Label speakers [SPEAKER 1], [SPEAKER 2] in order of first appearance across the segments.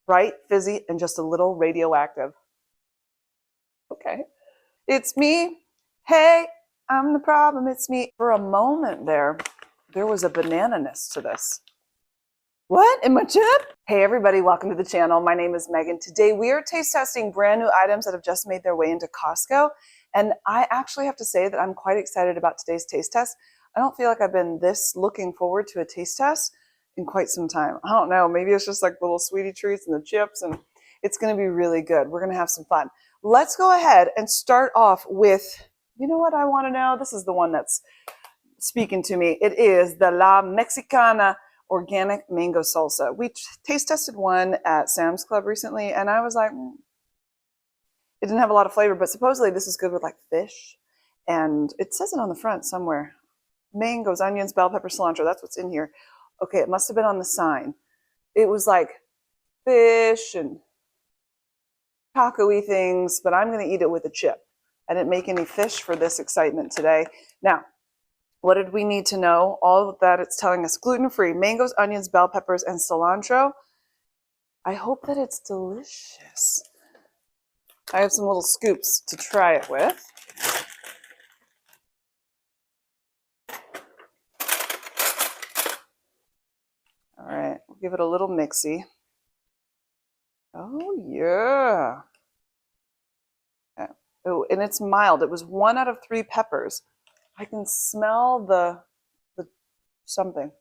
[SPEAKER 1] Bright, fizzy, and just a little radioactive. Okay. It's me. Hey, I'm the problem. It's me. For a moment there was a banana-ness to this. What? In my chip? Hey everybody, welcome to the channel. My name is Megan. Today we are taste testing brand new items that have just made their way into Costco. And I actually have to say that I'm quite excited about today's taste test. I don't feel like I've been this looking forward to a taste test in quite some time. I don't know, maybe it's just like the little sweetie treats and the chips, and it's gonna be really good. We're gonna have some fun. Let's go ahead and start off with, you know what I wanna know? This is the one that's speaking to me. It is the La Mexicana organic mango salsa. We taste tested one at Sam's Club recently, and I was like, it didn't have a lot of flavor, but supposedly this is good with like fish. And it says it on the front somewhere. Mangoes, onions, bell pepper, cilantro. That's what's in here. Okay, it must have been on the sign. It was like fish and taco-y things, but I'm going to eat it with a chip. I didn't make any fish for this excitement today. Now, what did we need to know? All of that it's telling us gluten-free, mangoes, onions, bell peppers, and cilantro. I hope that it's delicious. I have some little scoops to try it with. All right, we'll give it a little mixy. Oh yeah. Okay. Oh, and it's mild. It was 1 out of 3 peppers. I can smell the something.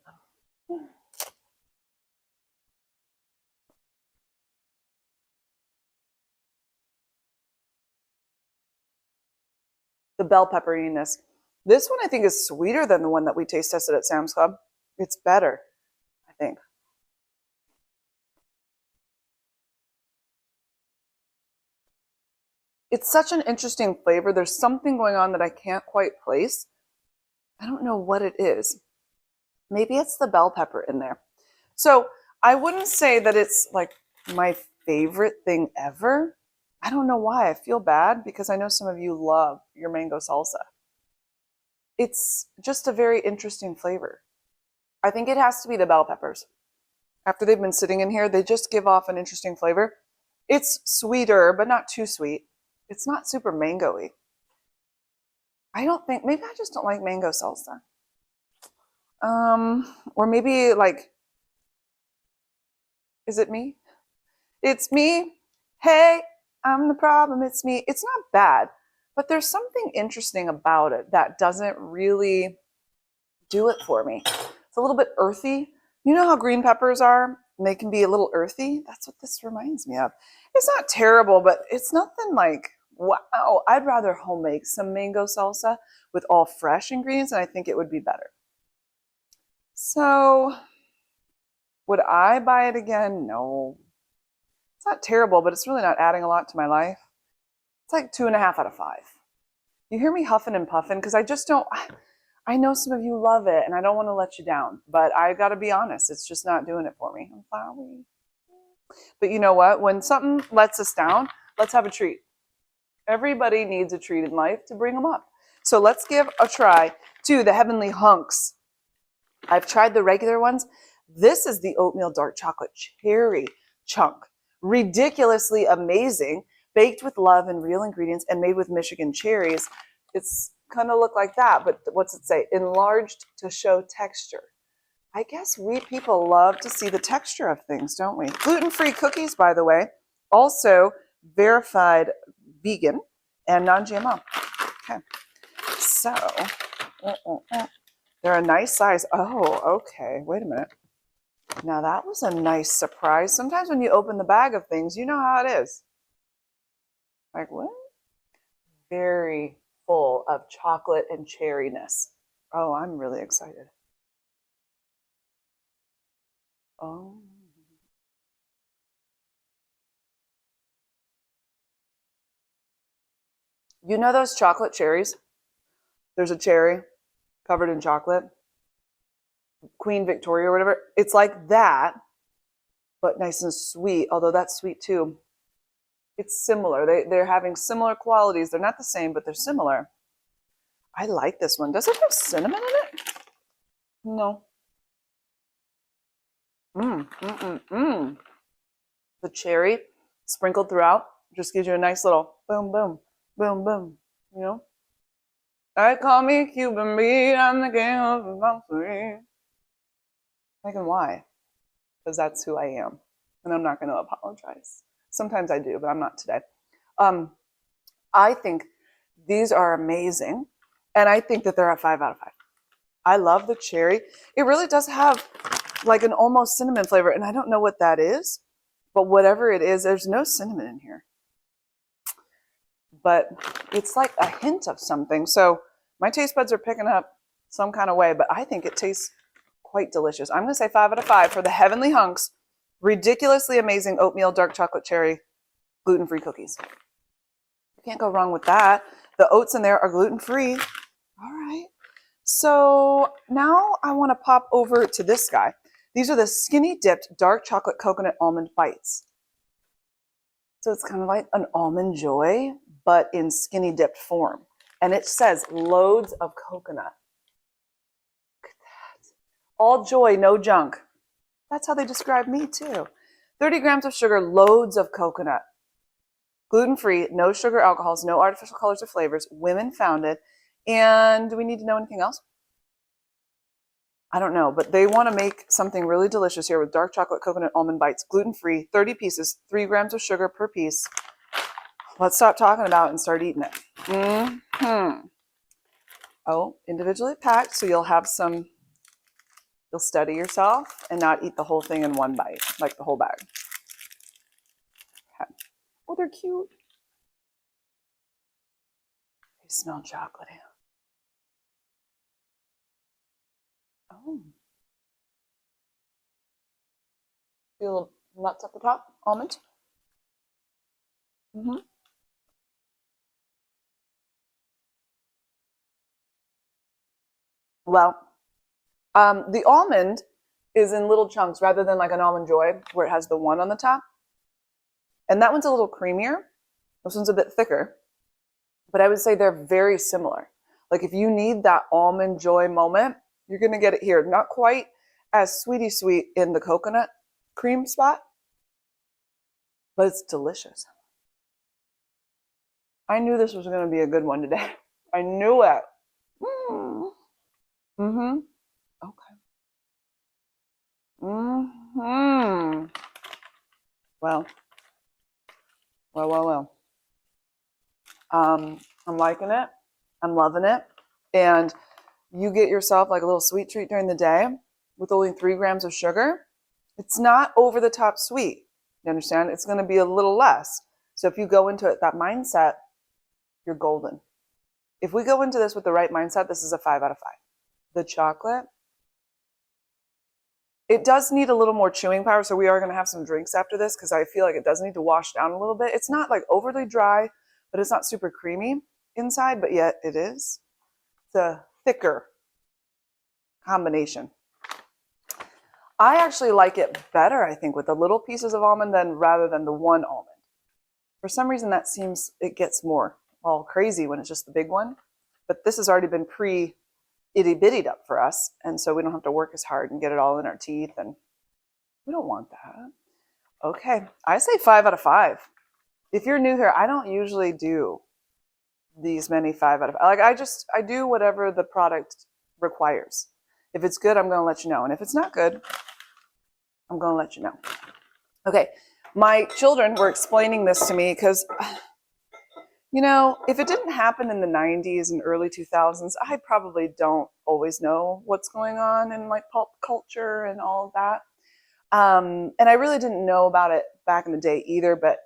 [SPEAKER 1] The bell pepperiness. This one I think is sweeter than the one that we taste tested at Sam's Club. It's better, I think. It's such an interesting flavor. There's something going on that I can't quite place. I don't know what it is. Maybe it's the bell pepper in there. So I wouldn't say that it's like my favorite thing ever. I don't know why. I feel bad because I know some of you love your mango salsa. It's just a very interesting flavor. I think it has to be the bell peppers. After they've been sitting in here, they just give off an interesting flavor. It's sweeter, but not too sweet. It's not super mango-y. I don't think, maybe I just don't like mango salsa. Or maybe like, is it me? It's me. Hey, I'm the problem. It's me. It's not bad, but there's something interesting about it that doesn't really do it for me. It's a little bit earthy. You know how green peppers are? And they can be a little earthy. That's what this reminds me of. It's not terrible, but it's nothing like, wow. I'd rather home make some mango salsa with all fresh ingredients, and I think it would be better. So, would I buy it again? No. It's not terrible, but it's really not adding a lot to my life. It's like 2.5 out of 5. You hear me huffing and puffing because I just don't, I know some of you love it and I don't want to let you down, but I got to be honest, it's just not doing it for me. I'm sorry. But you know what? When something lets us down, let's have a treat. Everybody needs a treat in life to bring them up. So let's give a try to the Heavenly Hunks. I've tried the regular ones. This is the oatmeal dark chocolate cherry chunk. Ridiculously amazing, baked with love and real ingredients and made with Michigan cherries. It's kind of look like that, but what's it say? Enlarged to show texture. I guess we people love to see the texture of things, don't we? Gluten-free cookies, by the way, also verified vegan and non-GMO. Okay, so they're a nice size. Oh, okay, wait a minute. Now that was a nice surprise. Sometimes when you open the bag of things, you know how it is. Like what? Very full of chocolate and cherryness. Oh, I'm really excited. Oh. You know those chocolate cherries? There's a cherry covered in chocolate. Queen Victoria or whatever. It's like that, but nice and sweet, although that's sweet too. It's similar. They're having similar qualities. They're not the same, but they're similar. I like this one. Does it have cinnamon in it? No. The cherry sprinkled throughout just gives you a nice little boom, boom, boom, boom, you know? I call me Cuban beat, I'm the king of the country. Megan, why? Because that's who I am. And I'm not going to apologize. Sometimes I do, but I'm not today. I think these are amazing. And I think that they're a 5 out of 5. I love the cherry. It really does have like an almost cinnamon flavor. And I don't know what that is. But whatever it is, there's no cinnamon in here. But it's like a hint of something. So my taste buds are picking up some kind of way. But I think it tastes quite delicious. I'm going to say 5 out of 5 for the Heavenly Hunks ridiculously amazing oatmeal dark chocolate cherry gluten-free cookies. You can't go wrong with that. The oats in there are gluten-free. All right. So now I want to pop over to this guy. These are the skinny dipped dark chocolate coconut almond bites. So it's kind of like an almond joy, but in skinny dipped form. And it says loads of coconut. Look at that. All joy, no junk. That's how they describe me too. 30 grams of sugar, loads of coconut. Gluten-free, no sugar alcohols, no artificial colors or flavors, women founded. And do we need to know anything else? I don't know, but they want to make something really delicious here with dark chocolate coconut almond bites, gluten-free, 30 pieces, 3 grams of sugar per piece. Let's stop talking about it and start eating it. Mm-hmm. Oh, individually packed, so you'll have some, you'll steady yourself and not eat the whole thing in one bite, like the whole bag. Okay. Oh, they're cute. They smell chocolatey. Oh. Feel a little nuts at the top, almond. Mm-hmm. Well, the almond is in little chunks rather than like an almond joy where it has the one on the top. And that one's a little creamier. This one's a bit thicker. But I would say they're very similar. Like if you need that almond joy moment, you're going to get it here. Not quite as sweetie sweet in the coconut cream spot, but it's delicious. I knew this was going to be a good one today. I knew it. Mm-hmm. Okay. Mm-hmm. Well. I'm liking it. I'm loving it. And you get yourself like a little sweet treat during the day with only 3 grams of sugar. It's not over the top sweet. You understand? It's going to be a little less. So if you go into it, that mindset, you're golden. If we go into this with the right mindset, this is a 5 out of 5. The chocolate, it does need a little more chewing power. So we are going to have some drinks after this because I feel like it does need to wash down a little bit. It's not like overly dry, but it's not super creamy inside, but yet it is. It's a thicker combination. I actually like it better, I think, with the little pieces of almond rather than the one almond. For some reason, that seems, it gets more all crazy when it's just the big one. But this has already been itty-bittied up for us, and so we don't have to work as hard and get it all in our teeth, and we don't want that. Okay, I say 5 out of 5. If you're new here, I don't usually do these many 5 out of 5. Like I do whatever the product requires. If it's good, I'm going to let you know. And if it's not good, I'm going to let you know. Okay, my children were explaining this to me because, you know, if it didn't happen in the 90s and early 2000s, I probably don't always know what's going on in like pop culture and all of that. And I really didn't know about it back in the day either, but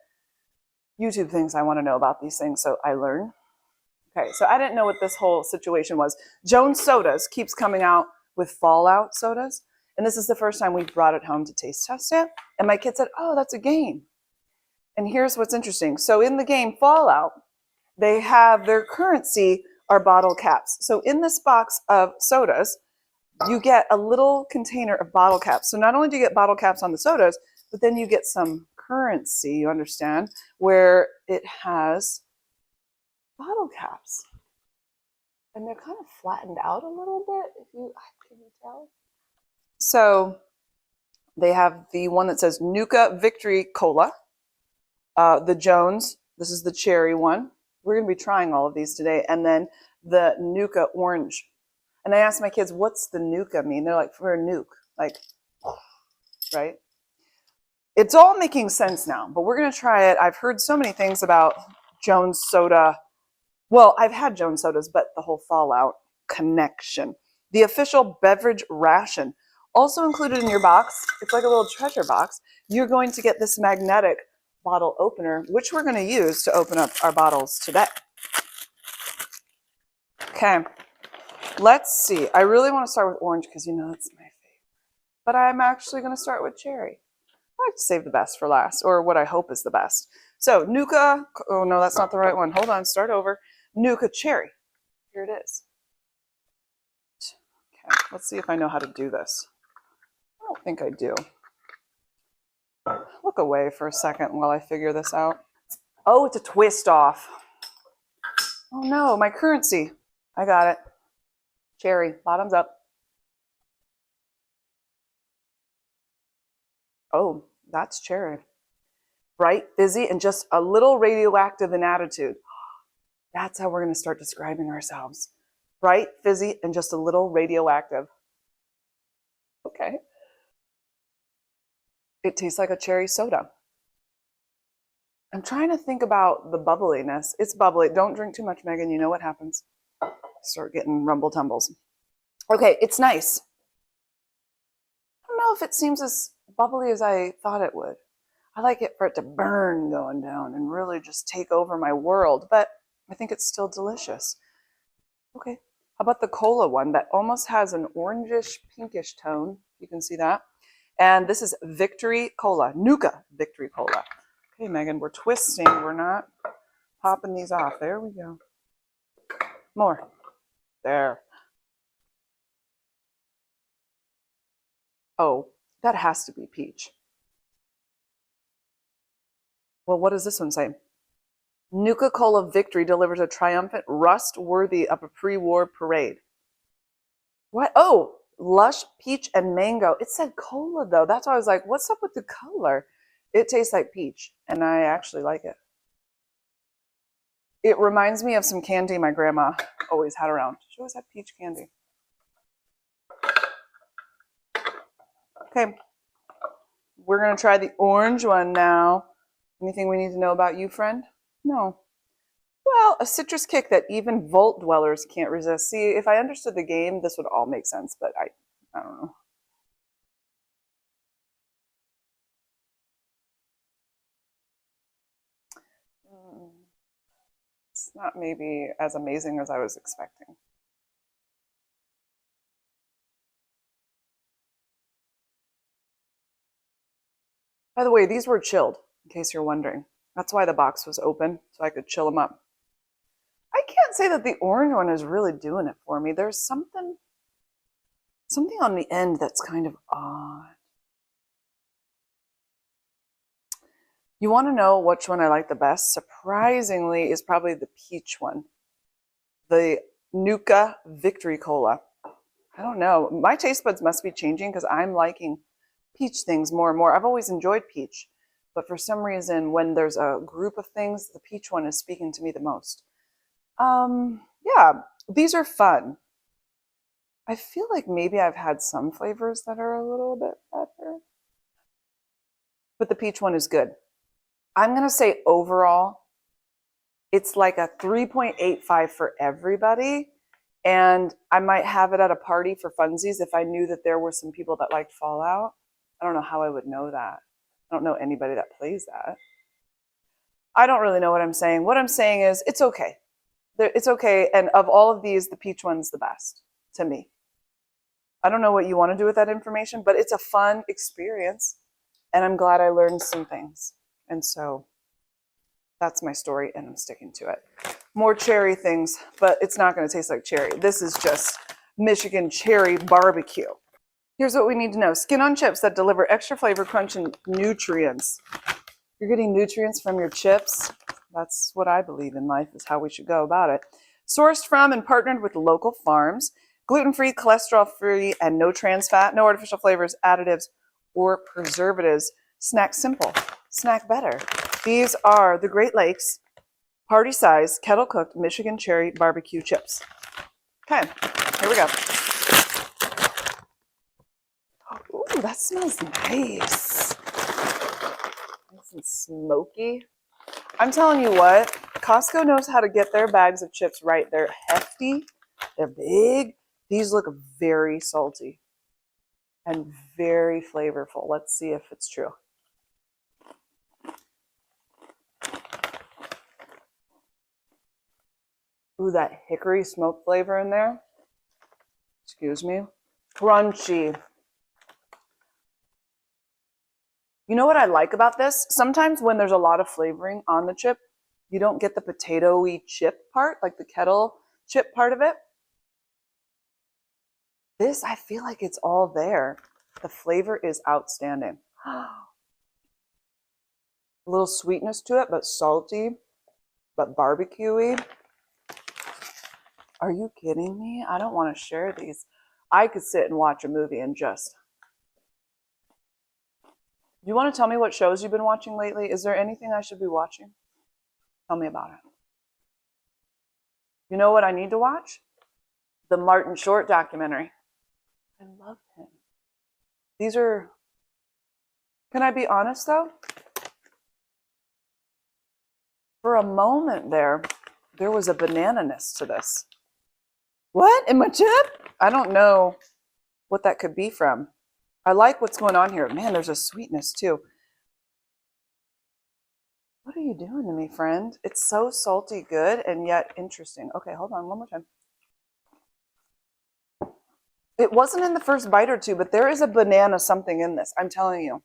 [SPEAKER 1] YouTube thinks I want to know about these things, so I learn. Okay, so I didn't know what this whole situation was. Jones Sodas keeps coming out with Fallout sodas, and this is the first time we've brought it home to taste test it. And my kid said, oh, that's a game. And here's what's interesting. So in the game Fallout, they have their currency are bottle caps. So in this box of sodas, you get a little container of bottle caps. So not only do you get bottle caps on the sodas, but then you get some currency, you understand, where it has bottle caps. And they're kind of flattened out a little bit, if you can you tell? So They have the one that says Nuka Victory Cola, the Jones, this is the cherry one. We're going to be trying all of these today. And then the Nuka Orange. And I asked my kids, what's the Nuka mean? They're like, for a nuke. Like, right? It's all making sense now, but we're going to try it. I've heard so many things about Jones soda. Well, I've had Jones sodas, but the whole fallout connection. The official beverage ration. Also included in your box, it's like a little treasure box. You're going to get this magnetic bottle opener, which we're going to use to open up our bottles today. Okay, let's see. I really want to start with orange because you know it's my favorite. But I'm actually going to start with cherry. I like to save the best for last, or what I hope is the best. So Nuka, oh no, that's not the right one. Hold on, start over. Nuka cherry. Here it is. Okay, let's see if I know how to do this. I don't think I do. Look away for a second while I figure this out. Oh, it's a twist off. Oh no, my currency. I got it. Cherry, bottoms up. Oh, that's cherry. Bright, fizzy, and just a little radioactive in attitude. That's how we're going to start describing ourselves. Bright, fizzy, and just a little radioactive. Okay. It tastes like a cherry soda. I'm trying to think about the bubbliness. It's bubbly. Don't drink too much, Megan. You know what happens. Start getting rumble tumbles. Okay, it's nice. I don't know if it seems as bubbly as I thought it would. I like it for it to burn going down and really just take over my world, but I think it's still delicious. Okay, how about the cola one that almost has an orangish, pinkish tone? You can see that. And this is Victory Cola, Nuka Victory Cola. Okay, Megan, we're twisting. We're not popping these off. There we go. More. There. Oh, that has to be peach. Well, what does this one say? Nuka Cola Victory delivers a triumphant rust worthy of a pre-war parade. What? Oh, lush peach and mango. It said cola though. That's why I was like, what's up with the color? It tastes like peach, and I actually like it. It reminds me of some candy my grandma always had around. She always had peach candy. Okay, we're going to try the orange one now. Anything we need to know about you, friend? No. Well, a citrus kick that even Vault dwellers can't resist. See, if I understood the game, this would all make sense, but I don't know. It's not maybe as amazing as I was expecting. By the way, these were chilled, in case you're wondering. That's why the box was open, so I could chill them up. I can't say that the orange one is really doing it for me. There's something on the end that's kind of odd. You want to know which one I like the best? Surprisingly, is probably the peach one. The Nuka Victory Cola. I don't know. My taste buds must be changing because I'm liking peach things more and more. I've always enjoyed peach, but for some reason, when there's a group of things, the peach one is speaking to me the most. Yeah, these are fun. I feel like maybe I've had some flavors that are a little bit better, but the peach one is good. I'm going to say overall, it's like a 3.85 for everybody. And I might have it at a party for funsies if I knew that there were some people that liked Fallout. I don't know how I would know that. I don't know anybody that plays that. I don't really know what I'm saying. What I'm saying is it's okay. It's okay. And of all of these, the peach one's the best to me. I don't know what you want to do with that information, but it's a fun experience. And I'm glad I learned some things. And so that's my story, and I'm sticking to it. More cherry things, but it's not going to taste like cherry. This is just Michigan cherry barbecue. Here's what we need to know. Skin on chips that deliver extra flavor, crunch, and nutrients. You're getting nutrients from your chips. That's what I believe in life is how we should go about it. Sourced from and partnered with local farms. Gluten-free, cholesterol-free, and no trans fat, no artificial flavors, additives, or preservatives. Snack simple, snack better. These are the Great Lakes party size kettle cooked Michigan cherry barbecue chips. Okay, here we go. Ooh, that smells nice. Nice and smoky. I'm telling you what, Costco knows how to get their bags of chips right. They're hefty, they're big. These look very salty and very flavorful. Let's see if it's true. Ooh, that hickory smoke flavor in there. Excuse me. Crunchy. You know what I like about this? Sometimes when there's a lot of flavoring on the chip, you don't get the potato-y chip part, like the Kettle chip part of it. This, I feel like it's all there. The flavor is outstanding. A little sweetness to it, but salty, but barbecue-y. Are you kidding me? I don't want to share these. I could sit and watch a movie and just... You want to tell me what shows you've been watching lately? Is there anything I should be watching? Tell me about it. You know what I need to watch? The Martin Short documentary. I love him. These are... Can I be honest, though? For a moment there was a banana-ness to this. What? In my chip? I don't know what that could be from. I like what's going on here. Man, there's a sweetness too. What are you doing to me, friend? It's so salty good and yet interesting. Okay, hold on one more time. It wasn't in the first bite or two, but there is a banana something in this. I'm telling you.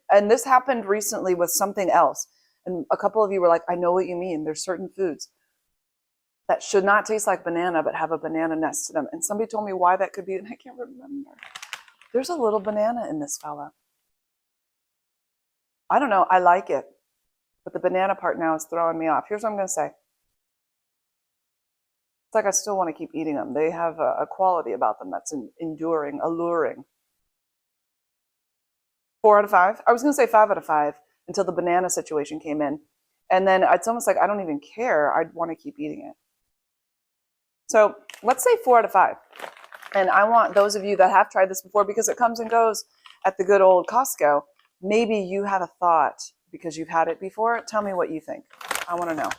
[SPEAKER 1] And this happened recently with something else. And a couple of you were like, I know what you mean. There's certain foods that should not taste like banana, but have a banana nest to them. And somebody told me why that could be, and I can't remember. There's a little banana in this fella. I don't know. I like it. But the banana part now is throwing me off. Here's what I'm going to say. It's like I still want to keep eating them. They have a quality about them that's enduring, alluring. 4 out of 5. I was going to say 5 out of 5 until the banana situation came in. And then it's almost like I don't even care. I'd want to keep eating it. So let's say 4 out of 5. And I want those of you that have tried this before, because it comes and goes at the good old Costco, maybe you have a thought because you've had it before. Tell me what you think. I want to know.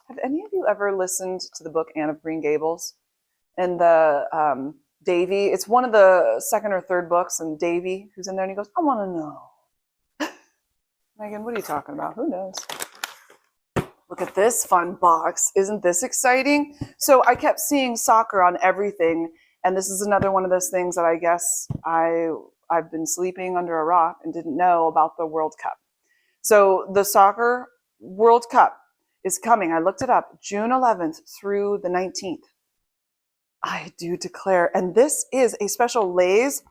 [SPEAKER 1] Have any of you ever listened to the book Anne of Green Gables? And the Davy, it's one of the second or third books, and Davy, who's in there, and he goes, I want to know. Megan, what are you talking about? Who knows? Look at this fun box. Isn't this exciting? So I kept seeing soccer on everything, and this is another one of those things that I guess I've been sleeping under a rock and didn't know about the World Cup. So the soccer World Cup is coming. I looked it up, June 11th through the 19th. I do declare. And this is a special Lay's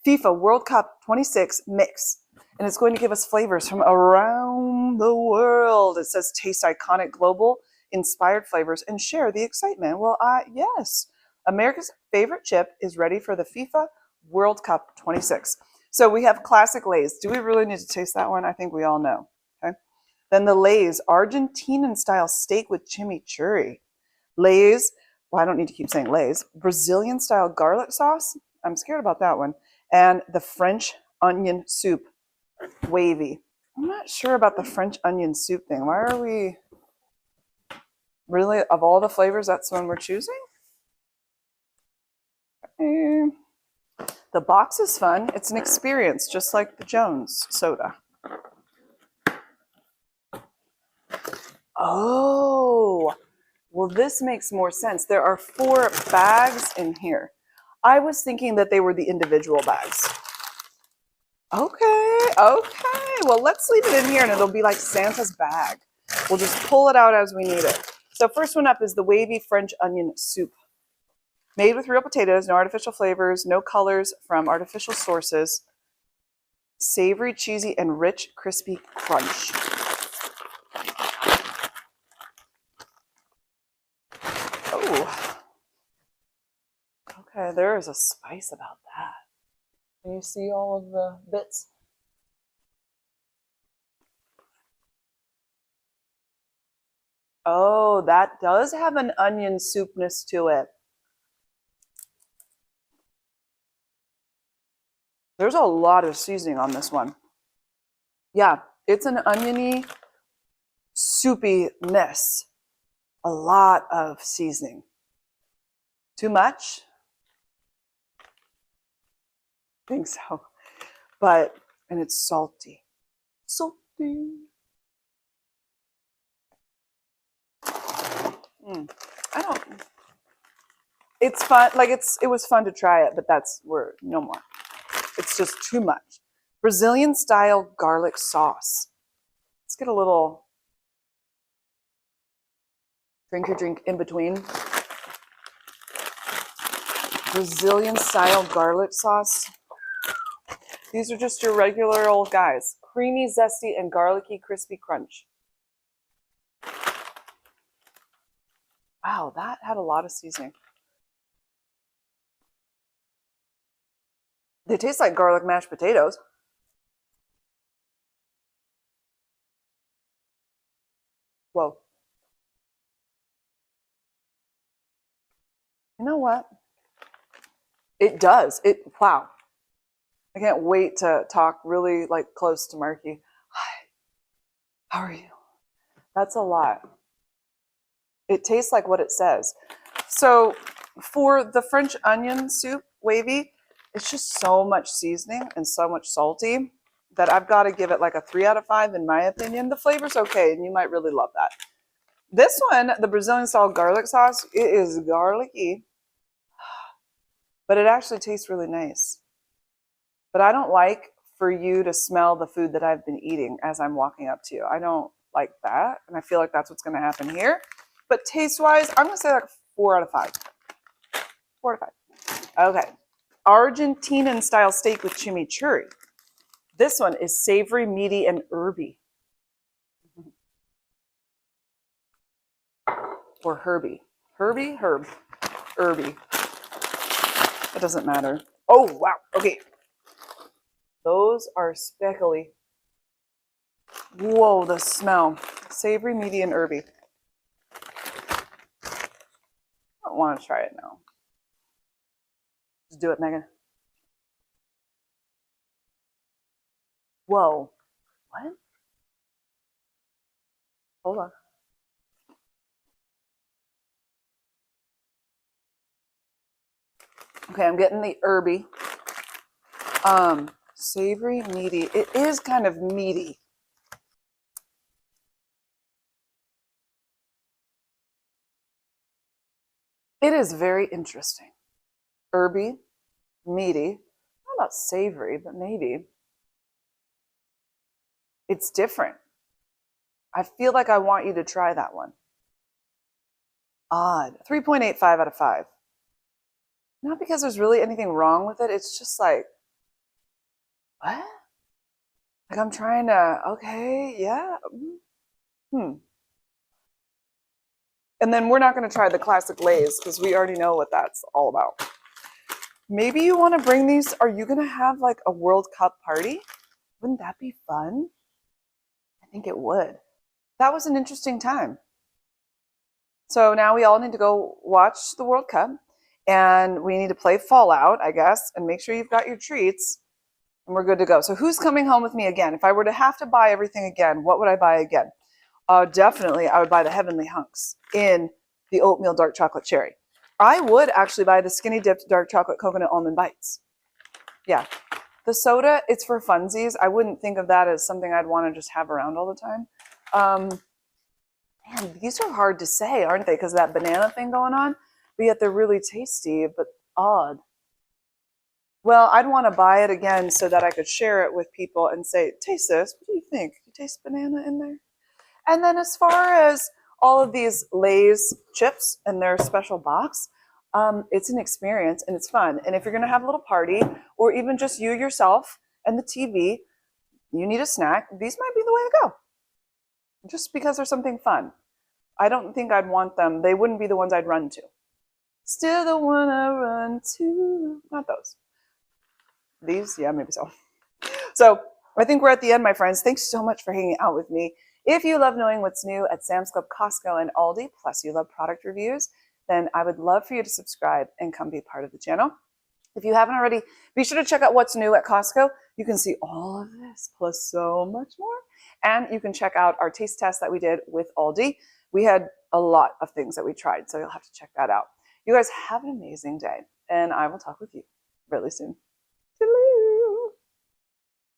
[SPEAKER 1] FIFA World Cup 26 mix. And it's going to give us flavors from around the world. It says taste iconic global inspired flavors and share the excitement. Well, yes, America's favorite chip is ready for the FIFA World Cup 26. So we have classic Lay's. Do we really need to taste that one? I think we all know. Okay. Then the Lay's Argentinian style steak with chimichurri. Lay's, well, I don't need to keep saying Lay's, Brazilian style garlic sauce. I'm scared about that one. And the French onion soup. Wavy. I'm not sure about the French onion soup thing. Why are we really, of all the flavors, that's the one we're choosing? The box is fun. It's an experience, just like the Jones soda. Oh, well, this makes more sense. There are 4 bags in here. I was thinking that they were the individual bags. Okay. Well, let's leave it in here and it'll be like Santa's bag. We'll just pull it out as we need it. So first one up is the wavy French onion soup. Made with real potatoes, no artificial flavors, no colors from artificial sources. Savory, cheesy, and rich, crispy crunch. Oh. Okay, there is a spice about that. Can you see all of the bits? Oh, that does have an onion soupness to it. There's a lot of seasoning on this one. Yeah, it's an oniony, soupiness. A lot of seasoning. Too much? I think so. But, and it's salty. Salty. I don't, it's fun. Like it was fun to try it, but we're no more. It's just too much. Brazilian style garlic sauce. Let's get a little drink your drink in between. Brazilian style garlic sauce. These are just your regular old guys. Creamy, zesty, and garlicky, crispy crunch. Wow, that had a lot of seasoning. They taste like garlic mashed potatoes. Whoa. You know what? It does. Wow. I can't wait to talk really like close to Marky. Hi, how are you? That's a lot. It tastes like what it says. So for the French onion soup, wavy, it's just so much seasoning and so much salty that I've got to give it like a 3 out of 5 in my opinion. The flavor's okay, and you might really love that. This one, the Brazilian style garlic sauce, it is garlicky, but it actually tastes really nice. But I don't like for you to smell the food that I've been eating as I'm walking up to you. I don't like that, and I feel like that's what's going to happen here. But taste-wise, I'm going to say like 4 out of 5. 4 out of 5. Okay. Argentinian style steak with chimichurri. This one is savory, meaty, and herby. Or herby. Herby? Herb. Herby. It doesn't matter. Oh, wow. Okay. Those are speckly. Whoa, the smell. Savory, meaty, and herby. I don't want to try it now. Just do it, Megan. Whoa. What? Hold on. Okay, I'm getting the herby. Savory, meaty. It is kind of meaty. It is very interesting. Herby, meaty. Not about savory, but maybe. It's different. I feel like I want you to try that one. Odd. 3.85 out of 5. Not because there's really anything wrong with it. It's just like, what? Like I'm trying to, okay, yeah. And then we're not going to try the classic Lay's because we already know what that's all about. Maybe you want to bring these. Are you going to have like a World Cup party? Wouldn't that be fun? I think it would. That was an interesting time. So now we all need to go watch the World Cup and we need to play Fallout, I guess, and make sure you've got your treats and we're good to go. So who's coming home with me again? If I were to have to buy everything again, what would I buy again? Definitely, I would buy the Heavenly Hunks in the oatmeal dark chocolate cherry. I would actually buy the skinny dipped dark chocolate coconut almond bites. Yeah. The soda, it's for funsies. I wouldn't think of that as something I'd want to just have around all the time. Man, these are hard to say, aren't they? Because of that banana thing going on. But yet they're really tasty, but odd. Well, I'd want to buy it again so that I could share it with people and say, taste this. What do you think? You taste banana in there? And then as far as all of these Lay's chips and their special box, it's an experience and it's fun. And if you're going to have a little party or even just you yourself and the TV, you need a snack, these might be the way to go. Just because there's something fun. I don't think I'd want them. They wouldn't be the ones I'd run to. Still the one I run to. Not those. These, yeah, maybe so. So I think we're at the end, my friends. Thanks so much for hanging out with me. If you love knowing what's new at Sam's Club, Costco, and Aldi, plus you love product reviews, then I would love for you to subscribe and come be part of the channel. If you haven't already, be sure to check out what's new at Costco. You can see all of this plus so much more. And you can check out our taste test that we did with Aldi. We had a lot of things that we tried, so you'll have to check that out. You guys have an amazing day, and I will talk with you really soon.